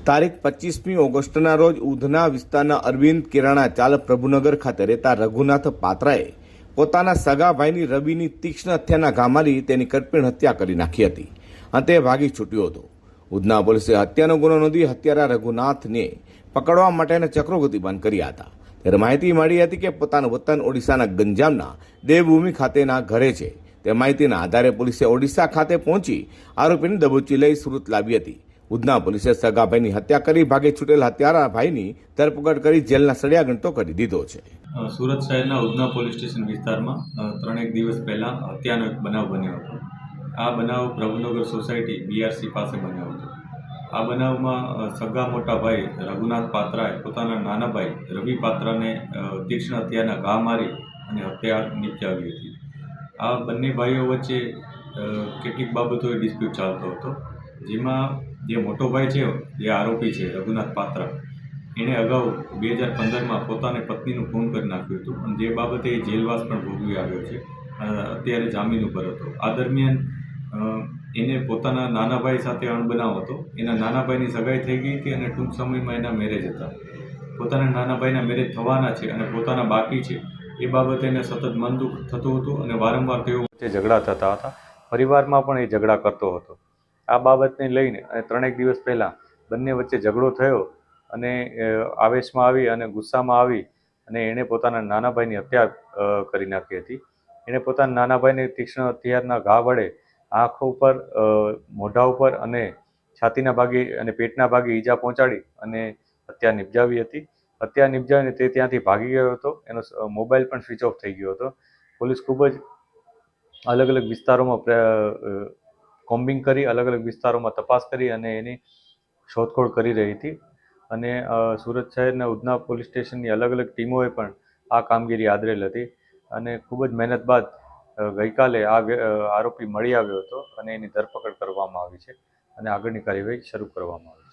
તારીખ 25મી ઓગસ્ટના રોજ ઉધના વિસ્તારના અરવિંદ કિરાણા ચાલ પ્રભુનગર ખાતે રહેતા રઘુનાથ પાત્રાએ પોતાના સગા ભાઈની રવિની તીક્ષ્ણ હત્યાના ઘા મારી તેની કરપીણ હત્યા કરી નાખી હતી અને તે ભાગી છૂટ્યો હતો. ઉધના પોલીસે હત્યાનો ગુનો નોંધી હત્યારા રઘુનાથને પકડવા માટેના ચક્રો ગતિમાન કર્યા હતા. ત્યારે માહિતી મળી હતી કે પોતાનું વતન ઓડિશાના ગંજામના દેવભૂમિ ખાતેના ઘરે છે. તે માહિતીના આધારે પોલીસે ઓડિશા ખાતે પહોંચી આરોપીને દબોચી લઈ સુરત લાવી હતી. ઉધના પોલીસે સગા ભાઈની હત્યા કરી ભાગે છૂટેલ હત્યારા ભાઈની ધરપકડ કરી જેલના સળિયા ગણતો કરી દીધો છે. સુરત શહેરના ઉધના પોલીસ સ્ટેશન વિસ્તારમાં 3 દિવસ પહેલાં હત્યાનો એક બનાવ બન્યો હતો. આ બનાવ પ્રભુનગર સોસાયટી BRC પાસે બન્યો હતો. આ બનાવમાં સગા મોટા ભાઈ રઘુનાથ પાત્રાએ પોતાના નાના ભાઈ રવિ પાત્રાને તીક્ષ્ણ હત્યાના ઘા મારી અને હત્યા નિપજાવી હતી. આ બંને ભાઈઓ વચ્ચે કેટલીક બાબતોએ ડિસ્પ્યુટ ચાલતો હતો, જેમાં જે મોટો ભાઈ છે, જે આરોપી છે રઘુનાથ પાત્રા, એણે અગાઉ 2015માં પોતાની પત્નીનું ખૂન કરી નાખ્યું હતું અને જે બાબતે જેલવાસ પણ ભોગવી આવ્યો છે. અત્યારે જામીન ઉપર હતો. આ દરમિયાન એને પોતાના નાના ભાઈ સાથે અણબનાવ હતો. એના નાના ભાઈની સગાઈ થઈ ગઈ હતી અને ટૂંક સમયમાં એના મેરેજ હતા. પોતાના નાના ભાઈના મેરેજ થવાના છે અને પોતાના બાકી છે એ બાબતે એને સતત મન દુઃખ થતું હતું અને વારંવાર તેઓ વચ્ચે ઝઘડા થતા હતા. પરિવારમાં પણ એ ઝઘડા કરતો હતો. આ બાબતને લઈને અને 3 દિવસ પહેલાં બંને વચ્ચે ઝઘડો થયો અને આવેશમાં આવી અને ગુસ્સામાં આવી અને એણે પોતાના નાના ભાઈની હત્યા કરી નાખી હતી. એણે પોતાના નાના ભાઈને તીક્ષ્ણ હથિયારના ઘા વડે આંખ ઉપર, મોઢા ઉપર અને છાતીના ભાગે અને પેટના ભાગે ઈજા પહોંચાડી અને હત્યા નિપજાવી હતી. હત્યા નિપજાવીને તે ત્યાંથી ભાગી ગયો હતો. એનો મોબાઈલ પણ સ્વિચ ઓફ થઈ ગયો હતો. પોલીસ ખૂબ જ અલગ અલગ વિસ્તારોમાં કોમ્બિંગ કરી, અલગ અલગ વિસ્તારોમાં તપાસ કરી અને એની શોધખોળ કરી રહી હતી. અને સુરત શહેરના ઉધના પોલીસ સ્ટેશનની અલગ અલગ ટીમોએ પણ આ કામગીરી આદરેલ હતી અને ખૂબ જ મહેનત બાદ ગઈકાલે આ આરોપી મળી આવ્યો હતો અને એની ધરપકડ કરવામાં આવી છે અને આગળની કાર્યવાહી શરૂ કરવામાં આવી છે.